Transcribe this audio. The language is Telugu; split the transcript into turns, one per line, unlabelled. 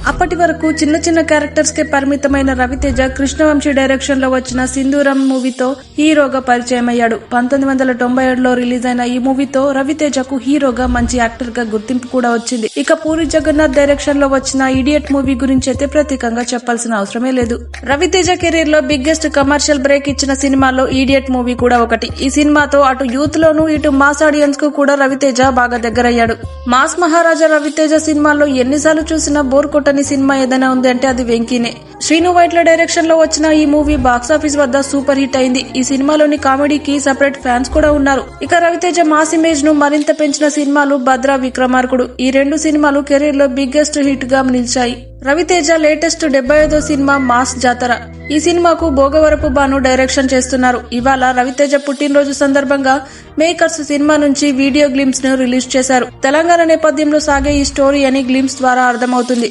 అప్పటి వరకు చిన్న చిన్న క్యారెక్టర్స్ కే పరిమితమైన రవితేజ కృష్ణవంశీ డైరెక్షన్ లో వచ్చిన సింధూరం మూవీతో హీరోగా పరిచయం అయ్యాడు. 1997లో రిలీజ్ అయిన ఈ మూవీతో రవితేజకు హీరోగా మంచి యాక్టర్ గా గుర్తింపు కూడా వచ్చింది. ఇక పూరి జగన్నాథ్ డైరెక్షన్ లో వచ్చిన ఇడియట్ మూవీ గురించి అయితే ప్రత్యేకంగా చెప్పాల్సిన అవసరమే లేదు. రవితేజ కెరీర్ లో బిగ్గెస్ట్ కమర్షియల్ బ్రేక్ ఇచ్చిన సినిమాలో ఇడియట్ మూవీ కూడా ఒకటి. ఈ సినిమాతో అటు యూత్ లోను ఇటు మాస్ ఆడియన్స్ కు కూడా రవితేజ బాగా దగ్గరయ్యాడు. మాస్ మహారాజా రవితేజ సినిమాల్లో ఎన్నిసార్లు చూసినా బోర్ కొట్టని సినిమా ఏదైనా ఉంది అంటే అది వెంకీనే. శ్రీను వైట్ల డైరెక్షన్ లో వచ్చిన ఈ మూవీ బాక్సాఫీస్ వద్ద సూపర్ హిట్ అయింది. ఈ సినిమాలోని కామెడీకి సెపరేట్ ఫ్యాన్స్ కూడా ఉన్నారు. ఇక రవితేజ మాస్ ఇమేజ్ ను మరింత పెంచిన సినిమాలు భద్ర, విక్రమార్కుడు. ఈ రెండు సినిమాలు కెరీర్ లో బిగ్గెస్ట్ హిట్ గా నిలిచాయి. రవితేజ లేటెస్ట్ 75వ సినిమా మాస్ జాతర. ఈ సినిమాకు భోగవరపు భాను డైరెక్షన్ చేస్తున్నారు. ఇవాళ రవితేజ పుట్టినరోజు సందర్భంగా మేకర్స్ సినిమా నుంచి వీడియో గ్లింప్స్ ను రిలీజ్ చేశారు. తెలంగాణ నేపథ్యంలో సాగే ఈ స్టోరీ అని గ్లింప్స్ ద్వారా అర్థమవుతుంది.